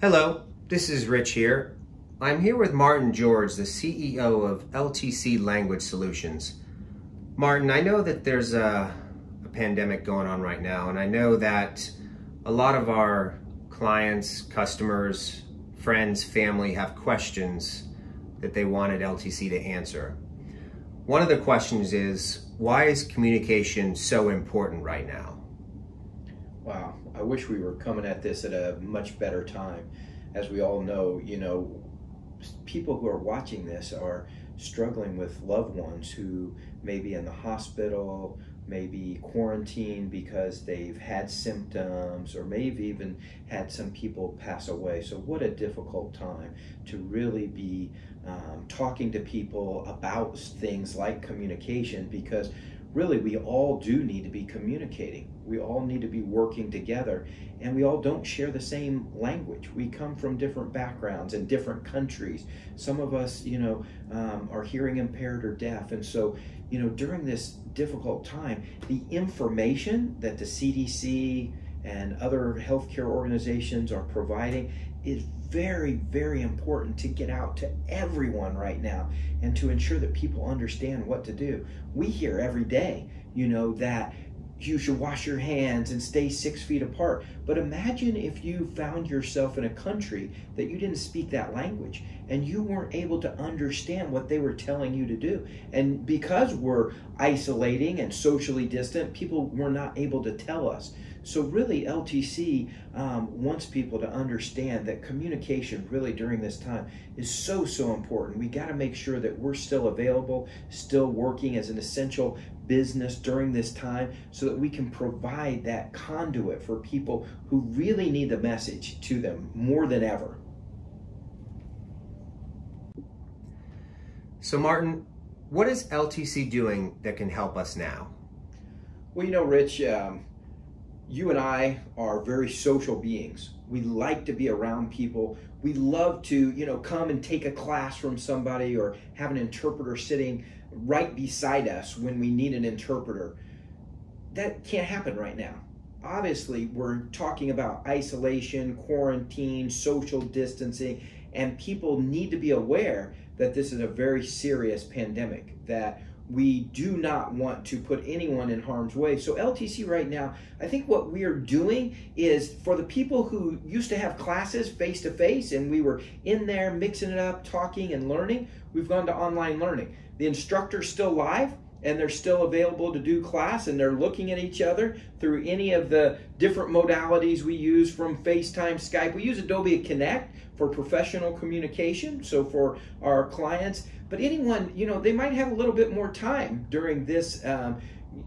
Hello, this is Rich here. I'm here with Martin George, the CEO of LTC Language Solutions. Martin, I know that there's a pandemic going on right now, and I know that a lot of our clients, customers, friends, family have questions that they wanted LTC to answer. One of the questions is, why is communication so important right now? Wow, I wish we were coming at this at a much better time. As we all know, people who are watching this are struggling with loved ones who may be in the hospital, maybe quarantined because they've had symptoms, or maybe even had some people pass away. So what a difficult time to really be talking to people about things like communication, because really we all do need to be communicating. We all need to be working together, and we all don't share the same language. We come from different backgrounds and different countries. Some of us, are hearing impaired or deaf. And so, during this difficult time, the information that the CDC and other healthcare organizations are providing is very, very important to get out to everyone right now, and to ensure that people understand what to do. We hear every day, that you should wash your hands and stay 6 feet apart. But imagine if you found yourself in a country that you didn't speak that language and you weren't able to understand what they were telling you to do. And because we're isolating and socially distant, people were not able to tell us. So really, LTC wants people to understand that communication really during this time is so important. We got to make sure that we're still available, still working as an essential business during this time, so that we can provide that conduit for people who really need the message to them more than ever. So Martin, what is LTC doing that can help us now? Well, Rich, you and I are very social beings. We like to be around people. We love to, come and take a class from somebody, or have an interpreter sitting right beside us when we need an interpreter. That can't happen right now. Obviously, we're talking about isolation, quarantine, social distancing, and people need to be aware that this is a very serious pandemic, that we do not want to put anyone in harm's way. So LTC right now, I think what we are doing is, for the people who used to have classes face-to-face and we were in there mixing it up, talking and learning, we've gone to online learning. The instructor's still live, and they're still available to do class, and they're looking at each other through any of the different modalities we use, from FaceTime, Skype. We use Adobe Connect for professional communication, so for our clients. But anyone, they might have a little bit more time during this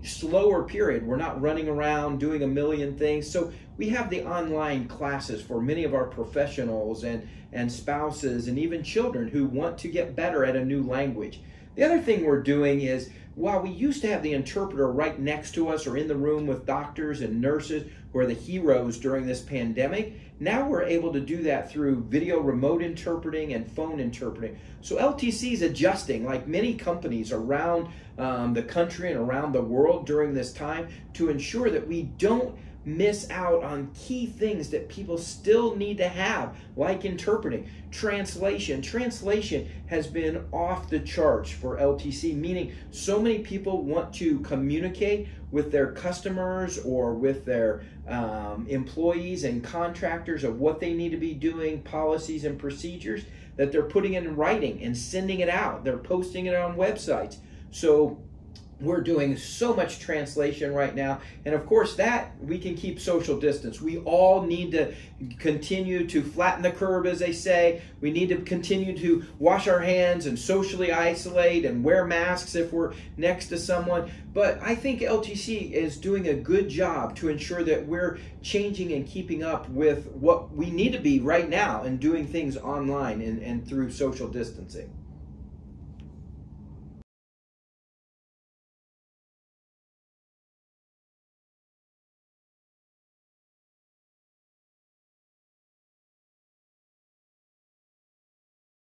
slower period. We're not running around doing a million things. So we have the online classes for many of our professionals and spouses and even children who want to get better at a new language. The other thing we're doing is, while we used to have the interpreter right next to us or in the room with doctors and nurses who are the heroes during this pandemic, now we're able to do that through video remote interpreting and phone interpreting. So LTC is adjusting, like many companies around the country and around the world during this time, to ensure that we don't miss out on key things that people still need to have, like interpreting. Translation has been off the charts for LTC, meaning so many people want to communicate with their customers or with their employees and contractors of what they need to be doing, policies and procedures, that they're putting it in writing and sending it out. They're posting it on websites. So we're doing so much translation right now. And of course, that we can keep social distance. We all need to continue to flatten the curve, as they say. We need to continue to wash our hands and socially isolate and wear masks if we're next to someone. But I think LTC is doing a good job to ensure that we're changing and keeping up with what we need to be right now, and doing things online and through social distancing.